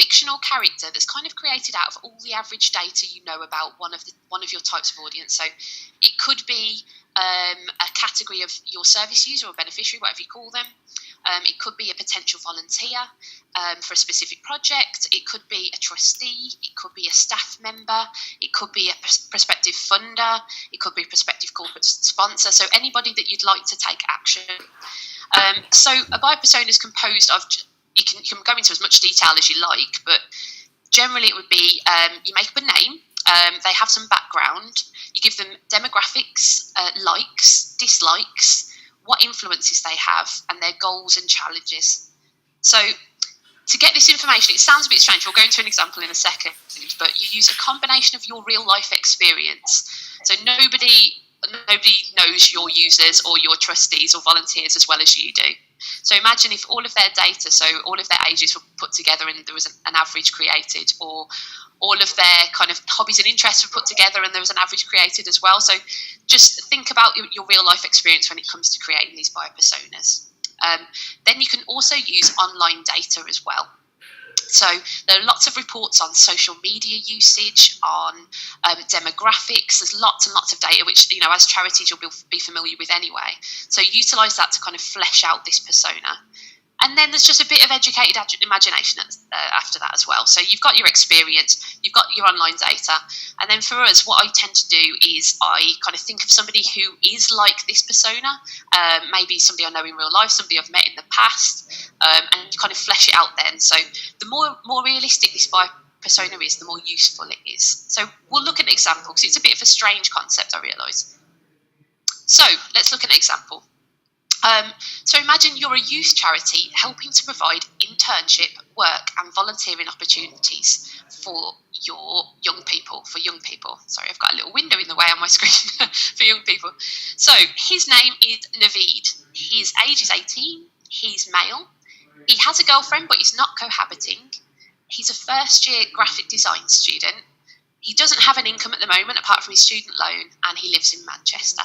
fictional character that's kind of created out of all the average data you know about one of your types of audience. So it could be a category of your service user or beneficiary, whatever you call them. It could be a potential volunteer for a specific project. It could be a trustee. It could be a staff member. It could be a prospective funder. It could be a prospective corporate sponsor. So anybody that you'd like to take action. So a buyer persona is composed of, you can go into as much detail as you like, but generally it would be you make up a name. They have some background. You give them demographics, likes, dislikes, what influences they have, and their goals and challenges. So to get this information, it sounds a bit strange. We'll go into an example in a second, but you use a combination of your real life experience. So nobody knows your users or your trustees or volunteers as well as you do. So imagine if all of their data, so all of their ages were put together and there was an average created, or all of their kind of hobbies and interests were put together and there was an average created as well. So just think about your real life experience when it comes to creating these buyer personas. Then you can also use online data as well. So there are lots of reports on social media usage, on demographics. There's lots and lots of data, which, you know, as charities you'll be familiar with anyway. So utilise that to kind of flesh out this persona. And then there's just a bit of educated imagination after that as well. So you've got your experience, you've got your online data, and then for us, what I tend to do is I kind of think of somebody who is like this persona, maybe somebody I know in real life, somebody I've met in the past, and kind of flesh it out then. So the more realistic this buyer persona is, the more useful it is. So we'll look at an example, because it's a bit of a strange concept, I realise. So let's look at an example. So imagine you're a youth charity helping to provide internship, work and volunteering opportunities for your young people, Sorry, I've got a little window in the way on my screen for young people. So his name is Naveed. His age is 18. He's male. He has a girlfriend, but he's not cohabiting. He's a first-year graphic design student. He doesn't have an income at the moment apart from his student loan, and he lives in Manchester.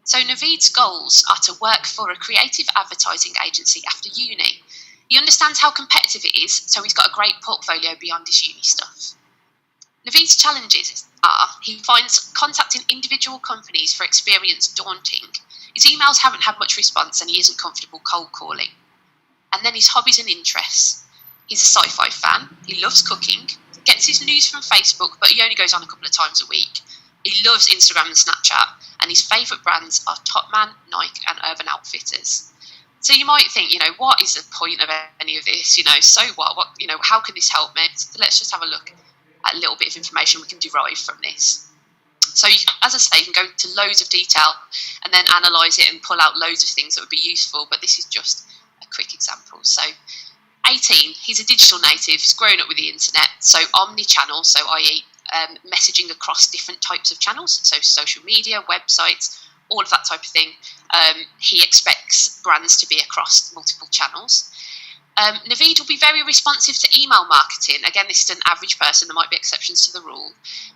So Naveed's goals are to work for a creative advertising agency after uni. He understands how competitive it is, so he's got a great portfolio beyond his uni stuff. Naveed's challenges are he finds contacting individual companies for experience daunting. His emails haven't had much response and he isn't comfortable cold calling. And then his hobbies and interests. He's a sci-fi fan, he loves cooking, gets his news from Facebook, but he only goes on a couple of times a week. He loves Instagram and Snapchat, and his favourite brands are Topman, Nike and Urban Outfitters. So you might think, you know, what is the point of any of this? You know, so what, you know, how can this help me? So let's just have a look at a little bit of information we can derive from this. So as I say, you can go into loads of detail and then analyse it and pull out loads of things that would be useful, but this is just a quick example. So 18, he's a digital native, he's grown up with the internet, so omni-channel, so i.e. Messaging across different types of channels, so social media, websites, all of that type of thing. He expects brands to be across multiple channels. Naveed will be very responsive to email marketing. Again, this is an average person, there might be exceptions to the rule,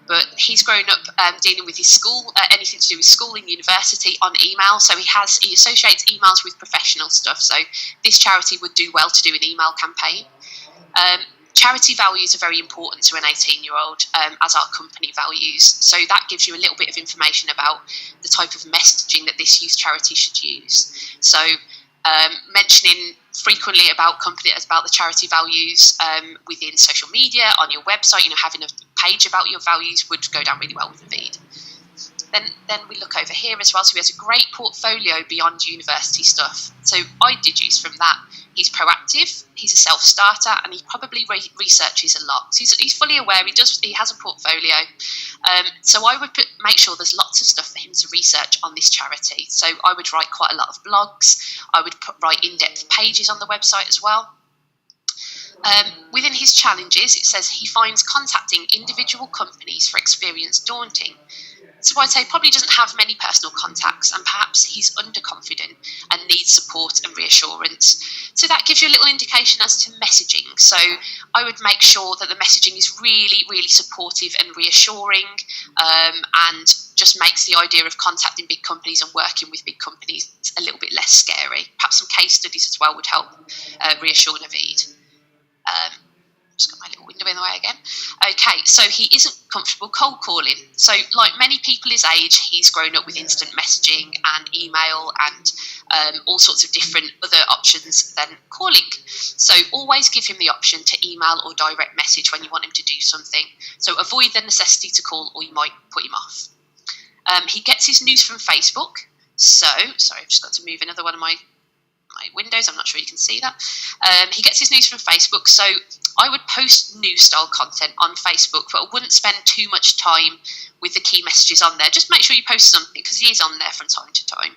but he's grown up dealing with his school, anything to do with school and university on email, so he associates emails with professional stuff, so this charity would do well to do an email campaign. Charity values are very important to an 18-year-old, as our company values. So that gives you a little bit of information about the type of messaging that this youth charity should use. So mentioning frequently about the charity values within social media, on your website, you know, having a page about your values would go down really well with Naveed. Then we look over here as well. So he has a great portfolio beyond university stuff. So I deduce from that he's proactive, he's a self-starter, and he probably researches a lot. So he's fully aware, he has a portfolio. So I would make sure there's lots of stuff for him to research on this charity. So I would write quite a lot of blogs. I would write in-depth pages on the website as well. Within his challenges, it says he finds contacting individual companies for experience daunting. So I'd say probably doesn't have many personal contacts, and perhaps he's underconfident and needs support and reassurance. So that gives you a little indication as to messaging. So I would make sure that the messaging is really, really supportive and reassuring, and just makes the idea of contacting big companies and working with big companies a little bit less scary. Perhaps some case studies as well would help reassure Naveed. Just Okay, so he isn't comfortable cold calling. So like many people his age, he's grown up with instant messaging and email and all sorts of different other options than calling. So always give him the option to email or direct message when you want him to do something. So avoid the necessity to call, or you might put him off. He gets his news from Facebook. So, sorry, I've just got to move another one of my windows. I'm not sure you can see that. He gets his news from Facebook. So I would post news style content on Facebook, but I wouldn't spend too much time with the key messages on there. Just make sure you post something, because he is on there from time to time.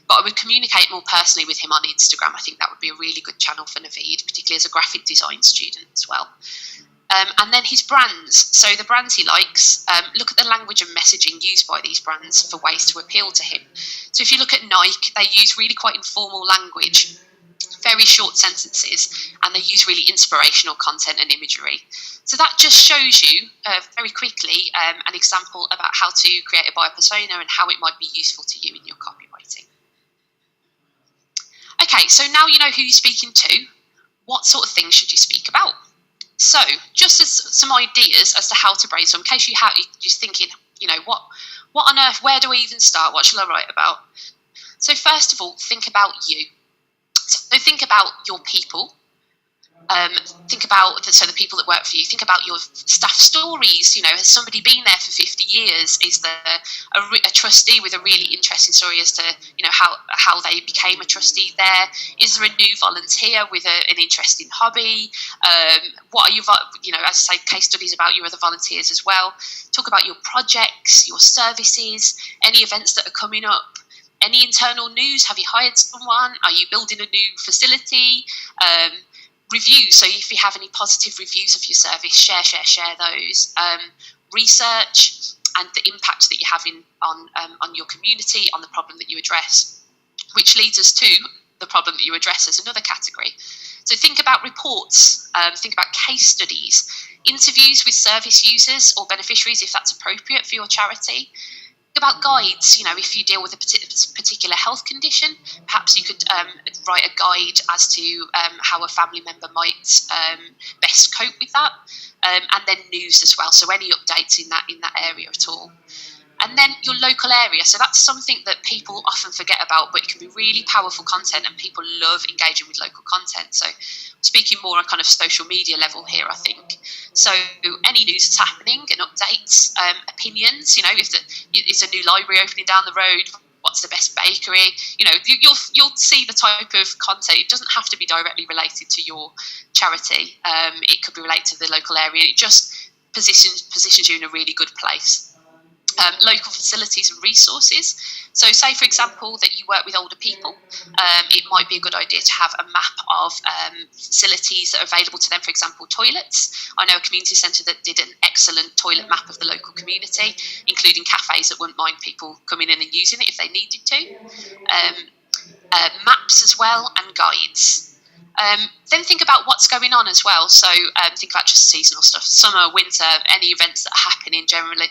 But I would communicate more personally with him on Instagram. I think that would be a really good channel for Naveed, particularly as a graphic design student as well. And then his brands. So the brands he likes, look at the language and messaging used by these brands for ways to appeal to him. So if you look at Nike, they use really quite informal language, very short sentences, and they use really inspirational content and imagery. So that just shows you very quickly an example about how to create a buyer persona and how it might be useful to you in your copywriting. Okay, so now you know who you're speaking to. What sort of things should you speak about? So, just as some ideas as to how to brainstorm, in case you're just thinking, what on earth, where do I even start? What shall I write about? So first of all, think about you. So think about your people. Think about the people that work for you. Think about your staff stories. Has somebody been there for 50 years? Is there a trustee with a really interesting story as to how they became a trustee there? Is there a new volunteer with an interesting hobby? What are you as I say, case studies about your other volunteers as well. Talk about your projects, your services, any events that are coming up. Any internal news? Have you hired someone? Are you building a new facility? Reviews. So if you have any positive reviews of your service, share those. Research and the impact that you're having on your community, on the problem that you address, which leads us to the problem that you address as another category. So think about reports, think about case studies, interviews with service users or beneficiaries if that's appropriate for your charity. About guides, if you deal with a particular health condition, perhaps you could write a guide as to how a family member might best cope with that, and then news as well. So any updates in that area at all. And then your local area. So that's something that people often forget about, but it can be really powerful content, and people love engaging with local content. So speaking more on kind of social media level here, I think. So any news that's happening and updates, opinions, if it's a new library opening down the road, what's the best bakery, you'll see the type of content. It doesn't have to be directly related to your charity. It could be related to the local area. It just positions you in a really good place. Local facilities and resources. So say, for example, that you work with older people. It might be a good idea to have a map of facilities that are available to them, for example, toilets. I know a community centre that did an excellent toilet map of the local community, including cafes that wouldn't mind people coming in and using it if they needed to. Maps as well, and guides. Then think about what's going on as well. So think about just seasonal stuff, summer, winter, any events that are happening generally.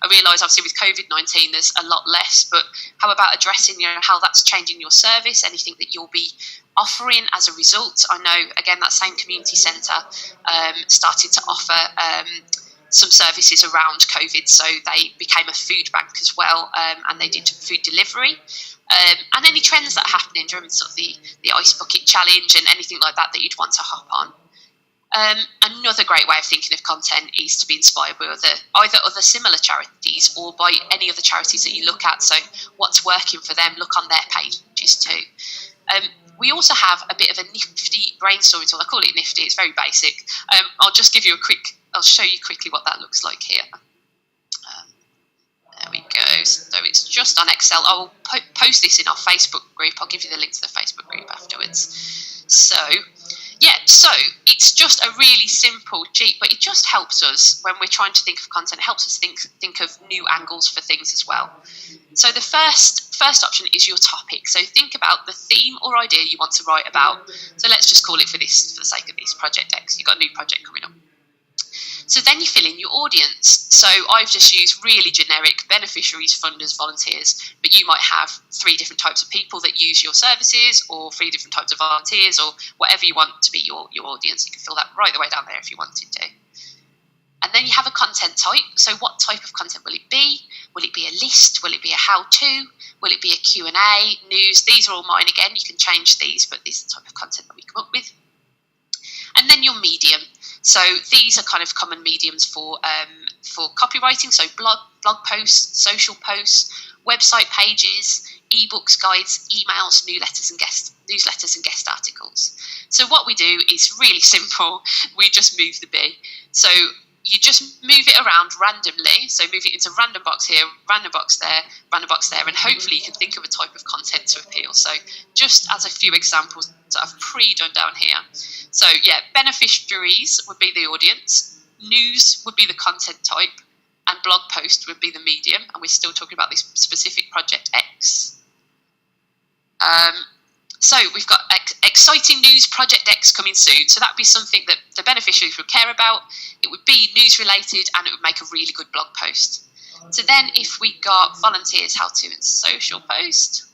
I realise obviously with COVID-19 there's a lot less, but how about addressing how that's changing your service, anything that you'll be offering as a result. I know, again, that same community centre started to offer some services around COVID, so they became a food bank as well, and they did food delivery. And any trends that are happening during sort of the Ice Bucket Challenge and anything like that you'd want to hop on. Another great way of thinking of content is to be inspired by either other similar charities or by any other charities that you look at. So what's working for them, look on their pages too. We also have a bit of a nifty brainstorming tool. I call it nifty, it's very basic. I'll show you quickly what that looks like here. There we go. So it's just on Excel. I will post this in our Facebook group. I'll give you the link to the Facebook group afterwards. So it's just a really simple cheat, but it just helps us when we're trying to think of content. It helps us think of new angles for things as well. So the first option is your topic. So think about the theme or idea you want to write about. So let's just call it, for the sake of this, Project X. You've got a new project coming up. So then you fill in your audience. So I've just used really generic beneficiaries, funders, volunteers, but you might have 3 different types of people that use your services, or 3 different types of volunteers, or whatever you want to be your audience. You can fill that right the way down there if you wanted to. And then you have a content type. So what type of content will it be? Will it be a list? Will it be a how-to? Will it be a Q&A, news? These are all mine again. You can change these, but this is the type of content that we come up with. And then your medium. So these are kind of common mediums for copywriting. So blog posts, social posts, website pages, ebooks, guides, emails, newsletters and guest articles. So what we do is really simple. We just move the B. So you just move it around randomly. So move it into random box here, random box there, and hopefully you can think of a type of content to appeal. So just as a few examples that I've pre-done down here. So yeah, beneficiaries would be the audience, news would be the content type, and blog post would be the medium. And we're still talking about this specific project X. So we've got exciting news, Project X coming soon. So that would be something that the beneficiaries would care about. It would be news related and it would make a really good blog post. So then if we got volunteers, how to and social post.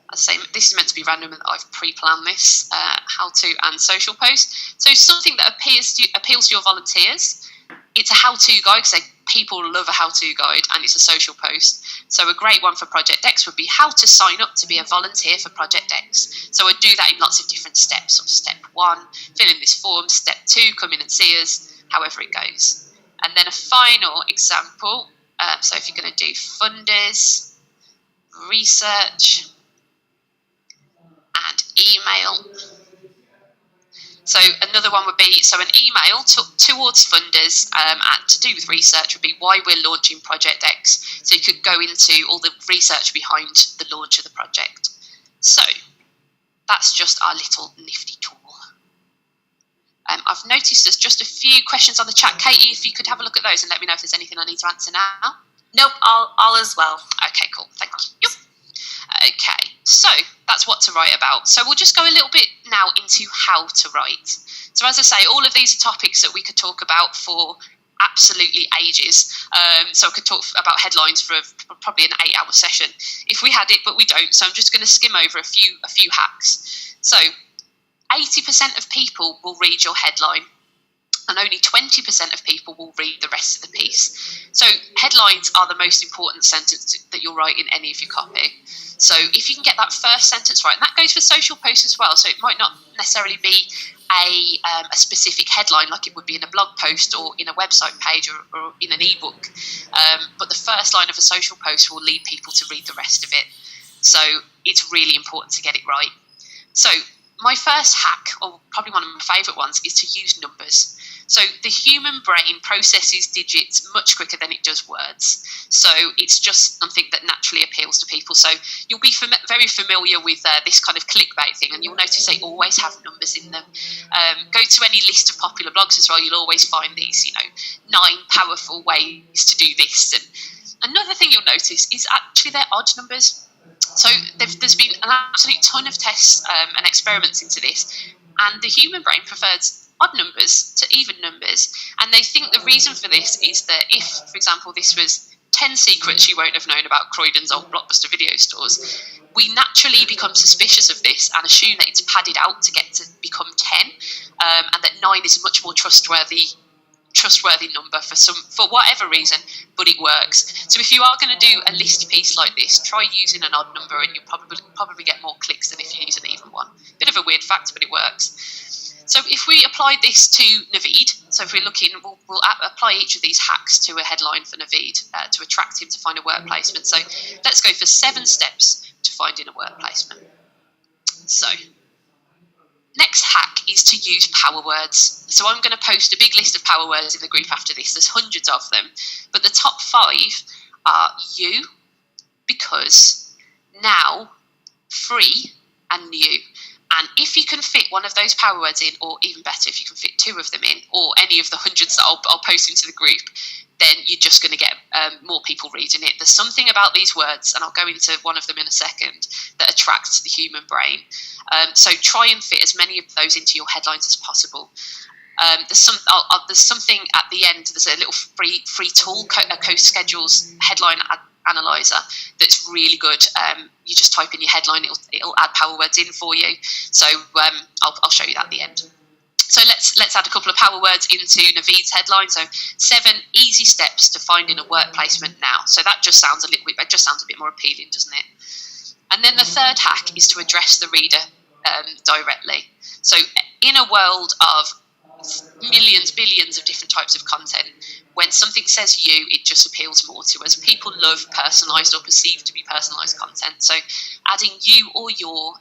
I say this is meant to be random and I've pre-planned this, how to and social post. So something that appeals to your volunteers. It's a how-to guide because people love a how-to guide, and it's a social post. So a great one for Project X would be how to sign up to be a volunteer for Project X. So I do that in lots of different steps. So step 1, fill in this form. Step 2, come in and see us, however it goes. And then a final example. So if you're going to do funders, research, and email. So another one would be, so an email towards funders to do with research would be why we're launching Project X. So you could go into all the research behind the launch of the project. So that's just our little nifty tool. I've noticed there's just a few questions on the chat. Katie, if you could have a look at those and let me know if there's anything I need to answer now. Nope, all as well. Okay, cool. Thank you. Okay, so that's what to write about. So we'll just go a little bit now into how to write. So as I say, all of these are topics that we could talk about for absolutely ages. So I could talk about headlines for probably an 8-hour session if we had it, but we don't. So I'm just going to skim over a few hacks. So 80% of people will read your headline, and only 20% of people will read the rest of the piece. So headlines are the most important sentence that you'll write in any of your copy. So if you can get that first sentence right, and that goes for social posts as well, so it might not necessarily be a specific headline like it would be in a blog post or in a website page or in an ebook, but the first line of a social post will lead people to read the rest of it. So it's really important to get it right. So my first hack, or probably one of my favourite ones, is to use numbers. So the human brain processes digits much quicker than it does words. So it's just something that naturally appeals to people. So you'll be very familiar with this kind of clickbait thing, and you'll notice they always have numbers in them. Go to any list of popular blogs as well, you'll always find these, 9 powerful ways to do this. And another thing you'll notice is actually they're odd numbers. So there's been an absolute ton of tests and experiments into this, and the human brain prefers odd numbers to even numbers, and they think the reason for this is that if, for example, this was 10 secrets you won't have known about Croydon's old Blockbuster video stores, we naturally become suspicious of this and assume that it's padded out to get to become 10, and that 9 is a much more trustworthy number for whatever reason, but it works. So if you are going to do a list piece like this, try using an odd number and you'll probably get more clicks than if you use an even one. Bit of a weird fact, but it works. So if we apply this to Naveed, so if we're looking, we'll apply each of these hacks to a headline for Naveed to attract him to find a work placement. So let's go for 7 steps to finding a work placement. So next hack is to use power words. So I'm going to post a big list of power words in the group after this. There's hundreds of them, but the top 5 are you, because, now, free, and new. And if you can fit one of those power words in, or even better, if you can fit 2 of them in, or any of the hundreds that I'll post into the group, then you're just going to get more people reading it. There's something about these words, and I'll go into one of them in a second, that attracts the human brain. So try and fit as many of those into your headlines as possible. There's something at the end. There's a little free tool, CoSchedule's headline analyzer, that's really good. You just type in your headline, it'll add power words in for you. So I'll show you that at the end. So let's add a couple of power words into Naveed's headline. So 7 easy steps to finding a work placement now. So that just sounds a bit more appealing, doesn't it? And then the third hack is to address the reader directly. So in a world of millions, billions of different types of content, when something says you, it just appeals more to us. People love personalised or perceived to be personalised content. So adding you or your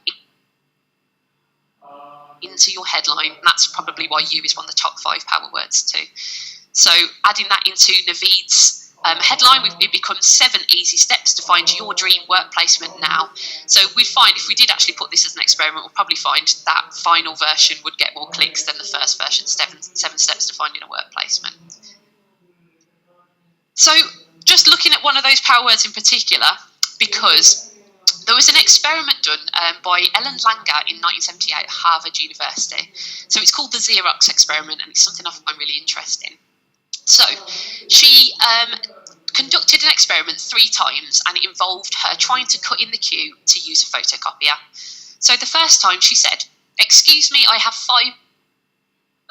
into your headline, and that's probably why you is one of the top 5 power words too. So adding that into Naveed's headline, it becomes 7 easy steps to find your dream work placement now. So we find if we did actually put this as an experiment, we'll probably find that final version would get more clicks than the first version, 7 steps to finding a work placement. So just looking at one of those power words in particular, because there was an experiment done by Ellen Langer in 1978 at Harvard University. So it's called the Xerox experiment, and it's something I find really interesting. So she conducted an experiment 3 times, and it involved her trying to cut in the queue to use a photocopier. So the first time she said, "Excuse me, I have 5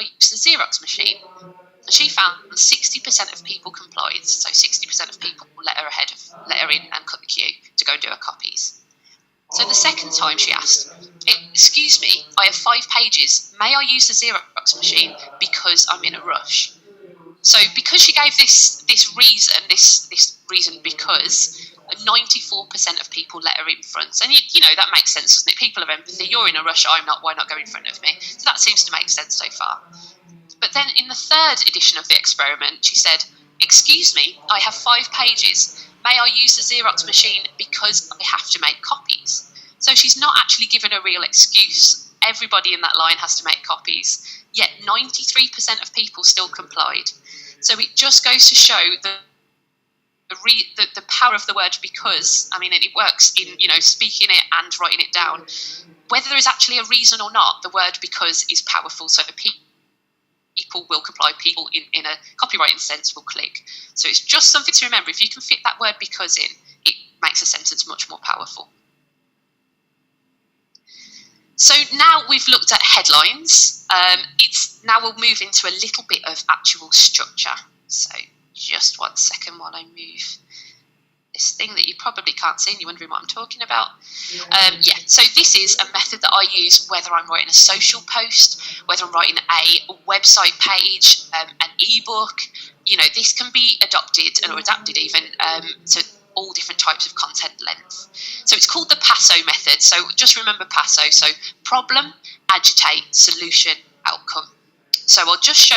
use the Xerox machine." And she found 60% of people complied. So 60% of people let her in and cut the queue to go and do her copies. So the second time she asked, "Excuse me, I have 5 pages. May I use the Xerox machine because I'm in a rush?" So because she gave this reason because 94% of people let her in front. And you know, that makes sense, doesn't it? People have empathy. You're in a rush, I'm not, why not go in front of me? So that seems to make sense so far. But then in the third edition of the experiment, she said, "Excuse me, I have 5 pages. May I use the Xerox machine because I have to make copies?" So she's not actually given a real excuse. Everybody in that line has to make copies, yet 93% of people still complied. So it just goes to show the power of the word because. I mean, it works in, you know, speaking it and writing it down. Whether there is actually a reason or not, the word because is powerful. So people will comply, people in a copywriting sense will click. So it's just something to remember. If you can fit that word because in, it makes a sentence much more powerful. So now we've looked at headlines. Now we'll move into a little bit of actual structure. So just 1 second while I move this thing that you probably can't see and you're wondering what I'm talking about. So this is a method that I use whether I'm writing a social post, whether I'm writing a website page, an ebook. You know, this can be adopted or adapted even to all different types of content length. So it's called the PASO method. So just remember PASO. So problem, agitate, solution, outcome. So I'll just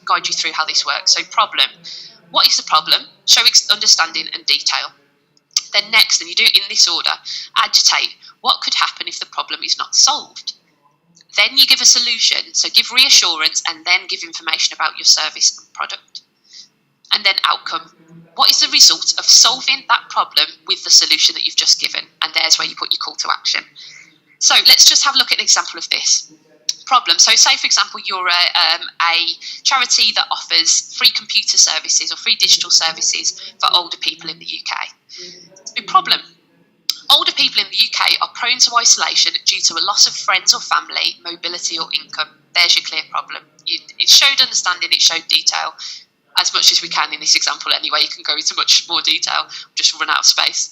guide you through how this works. So problem, what is the problem? Show understanding and detail. Then next, and you do it in this order, agitate, what could happen if the problem is not solved? Then you give a solution, so give reassurance and then give information about your service and product. And then outcome, what is the result of solving that problem with the solution that you've just given? And there's where you put your call to action. So let's just have a look at an example of this. Problem. So say, for example, you're a charity that offers free computer services or free digital services for older people in the UK. The problem. Older people in the UK are prone to isolation due to a loss of friends or family, mobility or income. There's your clear problem. It showed understanding, it showed detail. As much as we can in this example anyway, you can go into much more detail, just run out of space.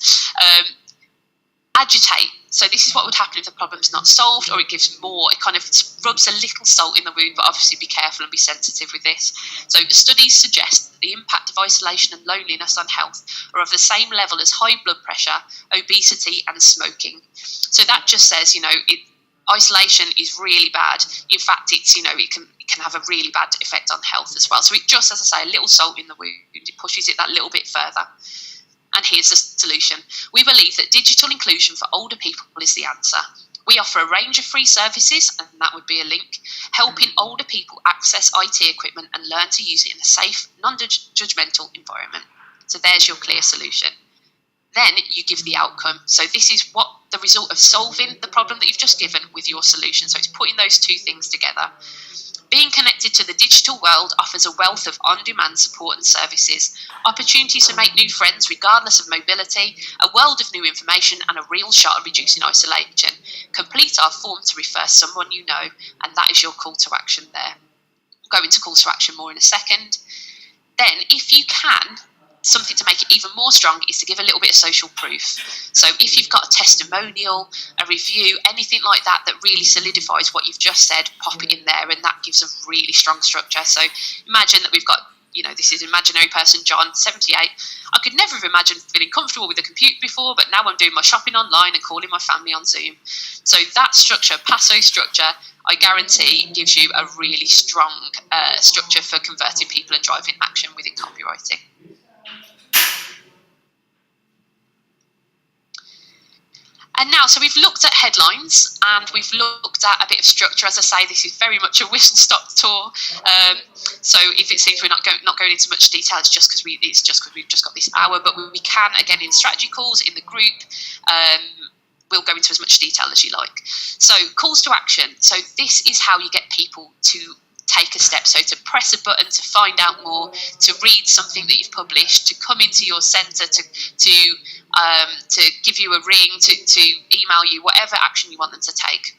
Agitate. So this is what would happen if the problem's not solved, or it gives more, it kind of rubs a little salt in the wound, but obviously be careful and be sensitive with this. So studies suggest that the impact of isolation and loneliness on health are of the same level as high blood pressure, obesity and smoking. So that just says, isolation is really bad. In fact, it can have a really bad effect on health as well. So it just, as I say, a little salt in the wound, it pushes it that little bit further. And here's the solution. We believe that digital inclusion for older people is the answer. We offer a range of free services, and that would be a link, helping older people access IT equipment and learn to use it in a safe, non-judgmental environment. So there's your clear solution. Then you give the outcome. So this is what the result of solving the problem that you've just given with your solution. So it's putting those two things together. Being connected to the digital world offers a wealth of on-demand support and services, opportunities to make new friends regardless of mobility, a world of new information, and a real shot at reducing isolation. Complete our form to refer someone you know, and that is your call to action there. I'll go into call to action more in a second. Then, if you can, something to make it even more strong is to give a little bit of social proof. So if you've got a testimonial, a review, anything like that that really solidifies what you've just said, pop it in there, and that gives a really strong structure. So imagine that we've got, this is imaginary person John, 78. I could never have imagined feeling comfortable with a computer before, but now I'm doing my shopping online and calling my family on Zoom. So that structure, PASO structure, I guarantee gives you a really strong structure for converting people and driving action within copywriting. And now, so we've looked at headlines and we've looked at a bit of structure. As I say, this is very much a whistle-stop tour. So if it seems we're not going into much detail, it's just because we've just got this hour. But we can, again, in strategy calls, in the group, we'll go into as much detail as you like. So calls to action. So this is how you get people to take a step. So to press a button, to find out more, to read something that you've published, to come into your centre, to give you a ring, to email you, whatever action you want them to take.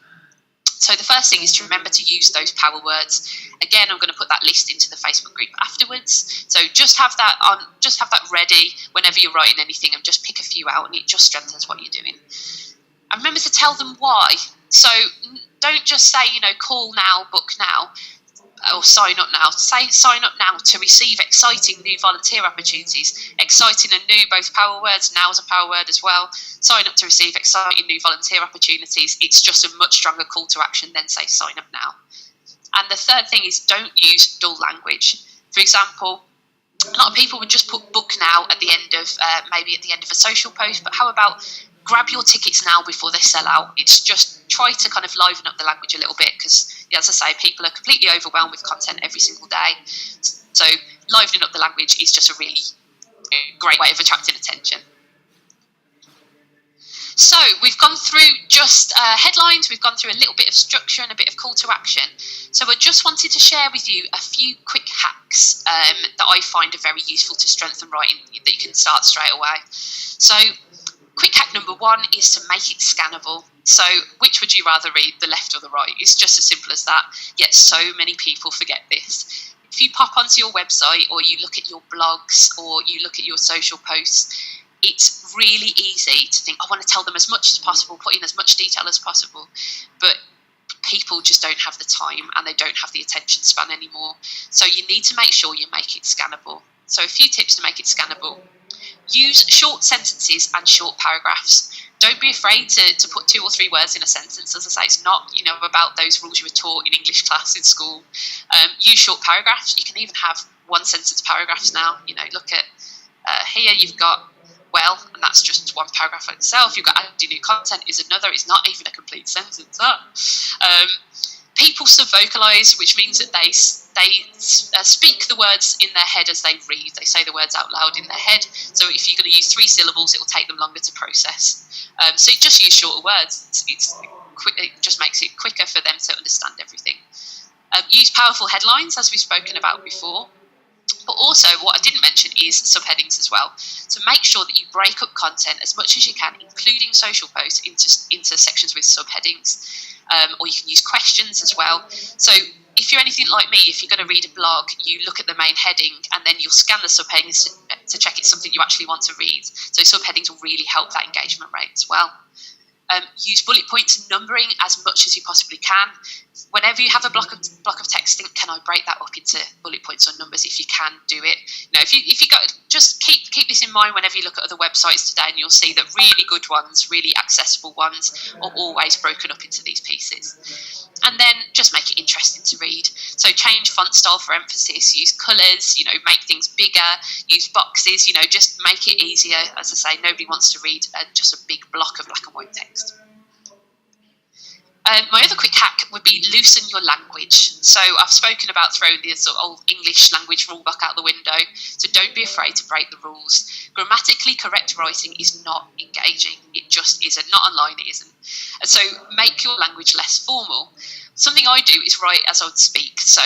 So the first thing is to remember to use those power words. Again, I'm going to put that list into the Facebook group afterwards. So just have that ready whenever you're writing anything, and just pick a few out, and it just strengthens what you're doing. And remember to tell them why. So don't just say, call now, book now, or sign up now. Say sign up now to receive exciting new volunteer opportunities. Exciting and new, both power words. Now is a power word as well. Sign up to receive exciting new volunteer opportunities. It's just a much stronger call to action than say sign up now. And the third thing is don't use dull language. For example, a lot of people would just put book now at the end of maybe at the end of a social post, but how about grab your tickets now before they sell out? It's just try to kind of liven up the language a little bit, because as I say, people are completely overwhelmed with content every single day. So livening up the language is just a really great way of attracting attention. So we've gone through just headlines, we've gone through a little bit of structure and a bit of call to action. So I just wanted to share with you a few quick hacks that I find are very useful to strengthen writing, that you can start straight away. So quick hack number one is to make it scannable. So which would you rather read, the left or the right? It's just as simple as that, yet so many people forget this. If you pop onto your website, or you look at your blogs, or you look at your social posts, it's really easy to think, I want to tell them as much as possible, put in as much detail as possible, but people just don't have the time and they don't have the attention span anymore. So you need to make sure you make it scannable. So a few tips to make it scannable. Use short sentences and short paragraphs. Don't be afraid to put 2 or 3 words in a sentence. As I say, it's not about those rules you were taught in English class in school. Use short paragraphs. You can even have 1 sentence paragraphs now. Look at here you've got well, and that's just 1 paragraph in itself. You've got adding new content is another. It's not even a complete sentence. People sub-vocalise, which means that they speak the words in their head as they read. They say the words out loud in their head. So if you're going to use 3 syllables, it will take them longer to process. So just use shorter words. It just makes it quicker for them to understand everything. Use powerful headlines, as we've spoken about before. But also, what I didn't mention is subheadings as well. So make sure that you break up content as much as you can, including social posts, into sections with subheadings. Or you can use questions as well. So if you're anything like me, if you're going to read a blog, you look at the main heading and then you'll scan the subheadings to check it's something you actually want to read. So subheadings will really help that engagement rate as well. Use bullet points and numbering as much as you possibly can. Whenever you have a block of text, think, can I break that up into bullet points or numbers? If you can, do it. If you got, just keep this in mind whenever you look at other websites today, and you'll see that really good ones, really accessible ones, are always broken up into these pieces. And then just make it interesting to read. So change font style for emphasis, use colours, make things bigger, use boxes, just make it easier. As I say, nobody wants to read just a big block of black and white text. My other quick hack would be loosen your language. So I've spoken about throwing this old English language rule book out the window. So don't be afraid to break the rules. Grammatically correct writing is not engaging. It just isn't. Not online, it isn't. And so make your language less formal. something I do is write as I would speak. So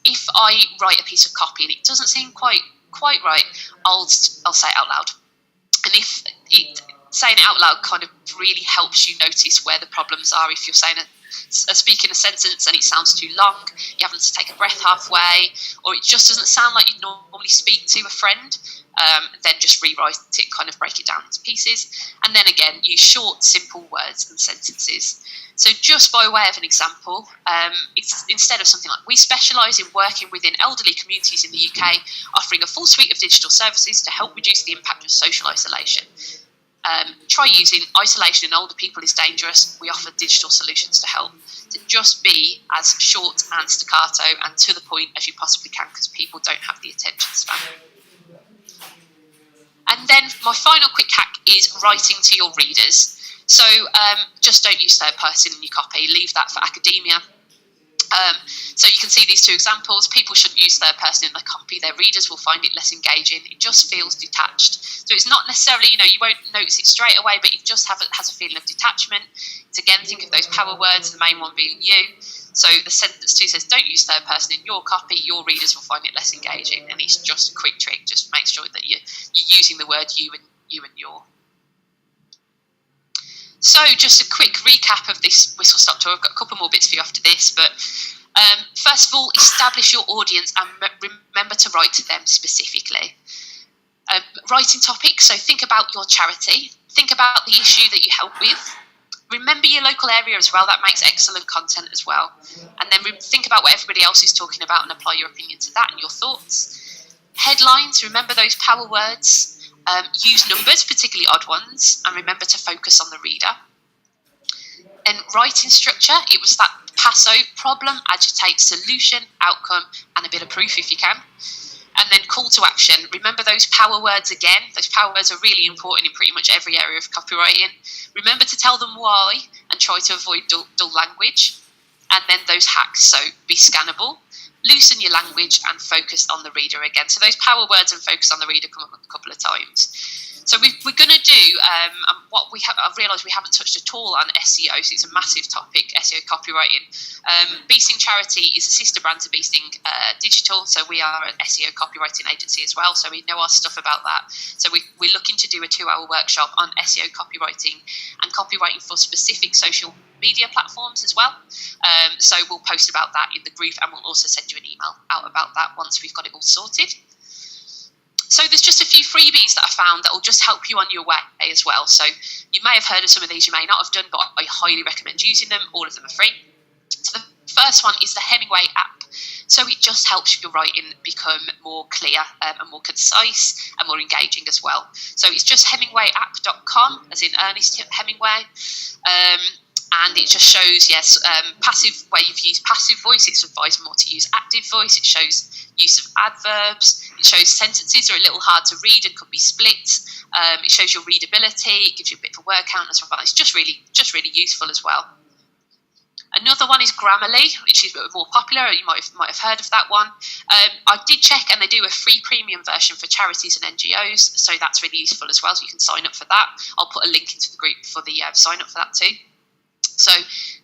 if I write a piece of copy and it doesn't seem quite right, I'll say it out loud. And if saying it out loud kind of really helps you notice where the problems are. If you're speaking a sentence and it sounds too long, you having to take a breath halfway, or it just doesn't sound like you'd normally speak to a friend, then just rewrite it, kind of break it down into pieces. And then again, use short, simple words and sentences. So just by way of an example, it's instead of something like, we specialise in working within elderly communities in the UK, offering a full suite of digital services to help reduce the impact of social isolation. Try using isolation in older people is dangerous. We offer digital solutions to help. To just be as short and staccato and to the point as you possibly can, because people don't have the attention span. And then my final quick hack is writing to your readers. So just don't use third person in your copy. Leave that for academia. So you can see these two examples. People shouldn't use third person in their copy. Their readers will find it less engaging. It just feels detached. So it's not necessarily, you won't notice it straight away, but it just has a feeling of detachment. It's again, think of those power words, the main one being you. So the sentence 2 says, don't use third person in your copy. Your readers will find it less engaging. And it's just a quick trick. Just make sure that you're using the word you and your. So just a quick recap of this whistle stop tour. I've got a couple more bits for you after this, but first of all, establish your audience and remember to write to them specifically. Writing topics, so think about your charity, think about the issue that you help with, remember your local area as well, that makes excellent content as well, and then think about what everybody else is talking about and apply your opinion to that and your thoughts. Headlines, remember those power words. Use numbers, particularly odd ones, and remember to focus on the reader. And writing structure, it was that PASO: problem, agitate, solution, outcome, and a bit of proof if you can. And then call to action, remember those power words again. Those power words are really important in pretty much every area of copywriting. Remember to tell them why and try to avoid dull language. And then those hacks, so be scannable, loosen your language, and focus on the reader again. So those power words and focus on the reader come up a couple of times. So we're going to do I've realised we haven't touched at all on SEO, so it's a massive topic, SEO copywriting. Beesting Charity is a sister brand to Beesting Digital, so we are an SEO copywriting agency as well, so we know our stuff about that. So we're looking to do a 2-hour workshop on SEO copywriting and copywriting for specific social media platforms as well. So we'll post about that in the group, and we'll also send you an email out about that once we've got it all sorted. So there's just a few freebies that I found that will just help you on your way as well. So you may have heard of some of these, you may not have done, but I highly recommend using them. All of them are free. So the first one is the Hemingway app. So it just helps your writing become more clear and more concise and more engaging as well. So it's just hemingwayapp.com, as in Ernest Hemingway. And it just shows, passive, where you've used passive voice. It's advised more to use active voice. It shows use of adverbs. It shows sentences are a little hard to read and could be split. It shows your readability. It gives you a bit of a word count and stuff like that. It's just really useful as well. Another one is Grammarly, which is more popular. You might have heard of that one. I did check, and they do a free premium version for charities and NGOs, so that's really useful as well. So you can sign up for that. I'll put a link into the group for the sign up for that too. So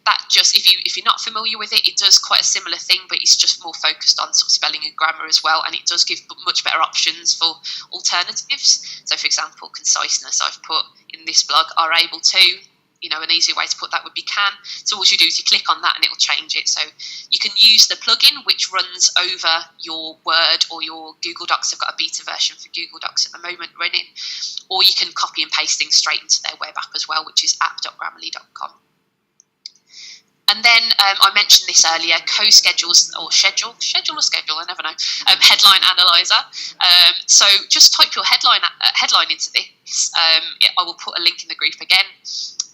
that just, if you're not familiar with it, it does quite a similar thing, but it's just more focused on sort of spelling and grammar as well, and it does give much better options for alternatives. So, for example, conciseness, I've put in this blog, are able to. An easy way to put that would be can. So all you do is you click on that and it will change it. So you can use the plugin which runs over your Word or your Google Docs. I've got a beta version for Google Docs at the moment running. Or you can copy and paste things straight into their web app as well, which is app.grammarly.com. And then I mentioned this earlier, co-schedules or schedule, I never know, headline analyzer. So just type your headline into this. I will put a link in the group again.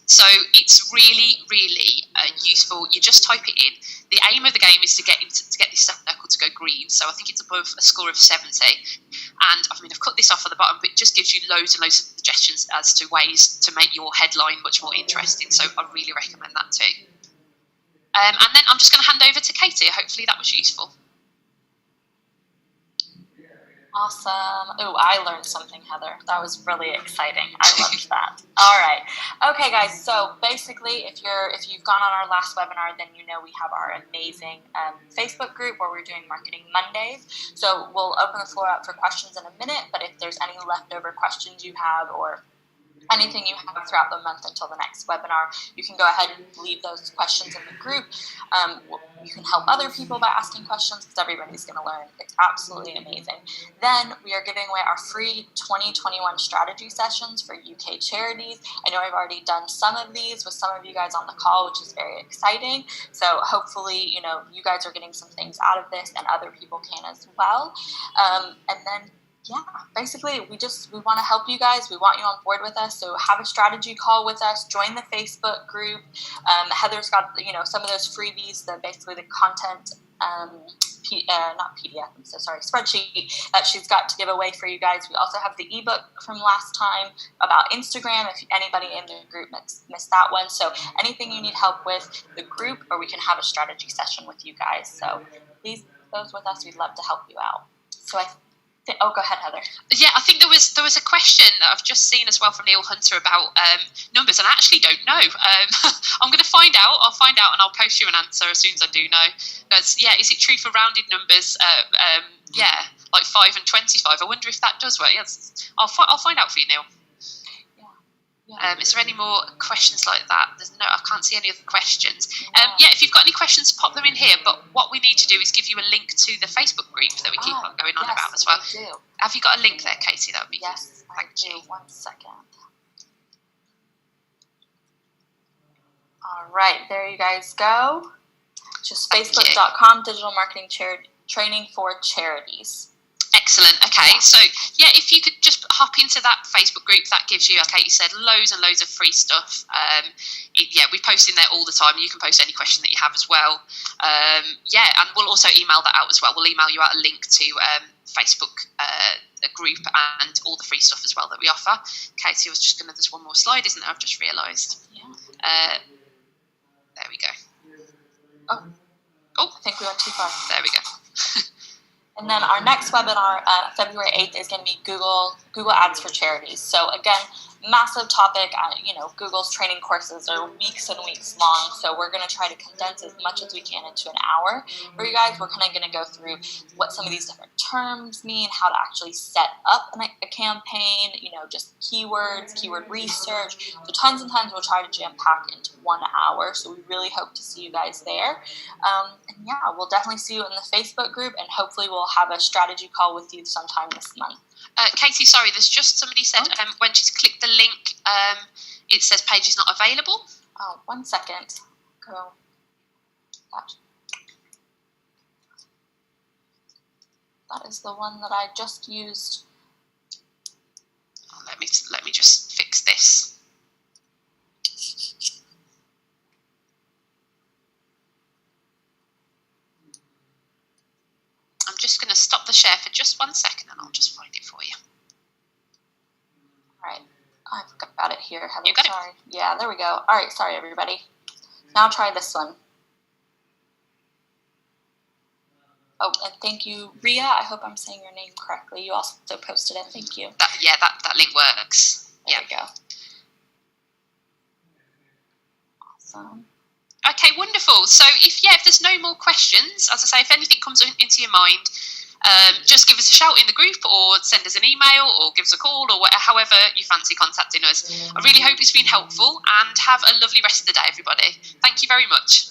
So it's really, really useful. You just type it in. The aim of the game is to get this circle to go green. So I think it's above a score of 70. And I've cut this off at the bottom, but it just gives you loads and loads of suggestions as to ways to make your headline much more interesting. So I really recommend that too. And then I'm just going to hand over to Katie. Hopefully that was useful. Awesome. Oh, I learned something, Heather. That was really exciting. I loved that. All right. Okay, guys. So basically, if you've gone on our last webinar, then you know we have our amazing Facebook group where we're doing Marketing Mondays. So we'll open the floor up for questions in a minute, but if there's any leftover questions you have or anything you have throughout the month until the next webinar, you can go ahead and leave those questions in the group. You can help other people by asking questions because everybody's going to learn. It's absolutely amazing. Then we are giving away our free 2021 strategy sessions for UK charities. I know I've already done some of these with some of you guys on the call, which is very exciting. So hopefully, you guys are getting some things out of this and other people can as well. And then basically we want to help you guys. We want you on board with us. So have a strategy call with us. Join the Facebook group. Heather's got some of those freebies. Basically the content, not PDF. I'm so sorry, spreadsheet that she's got to give away for you guys. We also have the ebook from last time about Instagram. If anybody in the group missed that one, so anything you need help with the group, or we can have a strategy session with you guys. So please, those with us, we'd love to help you out. So go ahead, Heather. Yeah, I think there was a question that I've just seen as well from Neil Hunter about numbers, and I actually don't know. I'm going to find out. I'll find out, and I'll post you an answer as soon as I do know. Is it true for rounded numbers? Like 5 and 25. I wonder if that does work. Yes, I'll find out for you, Neil. Is there any more questions like that? I can't see any other questions. If you've got any questions, pop them in here. But what we need to do is give you a link to the Facebook group that we keep on going on about as well. Do. Have you got a link there, Katie? That would be yes. Thank you. 1 second. All right, there you guys go. Just facebook.com, digital marketing training for charities. Excellent. Okay, so if you could just hop into that Facebook group, that gives you, like Katie said, loads and loads of free stuff. We post in there all the time. You can post any question that you have as well. And we'll also email that out as well. We'll email you out a link to Facebook a group and all the free stuff as well that we offer. Katie, I was just there's one more slide, isn't there? I've just realised. Yeah. There we go. Oh, I think we went too far. There we go. And then our next webinar, February 8th, is going to be Google Ads for Charities. So again, massive topic. Google's training courses are weeks and weeks long, so we're going to try to condense as much as we can into an hour for you guys. We're kind of going to go through what some of these different terms mean, how to actually set up a campaign, just keywords, keyword research. So tons and tons we'll try to jam pack into 1 hour. So we really hope to see you guys there. We'll definitely see you in the Facebook group, and hopefully we'll have a strategy call with you sometime this month. Katie, sorry, there's just somebody said when she's clicked the link, it says page is not available. Oh, 1 second. Go. That is the one that I just used. Let me just fix this. I'm just going to stop the share for just 1 second, and I'll just find it for you. All right, I've got it here, Heather. You got it? Yeah, there we go. All right, sorry, everybody. Now try this one. Oh, and thank you, Ria. I hope I'm saying your name correctly. You also posted it. Thank you. That link works. There we go. Awesome. Okay, wonderful. So if there's no more questions, as I say, if anything comes into your mind, just give us a shout in the group, or send us an email, or give us a call, or however you fancy contacting us. I really hope it's been helpful, and have a lovely rest of the day, everybody. Thank you very much.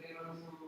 Dia langsung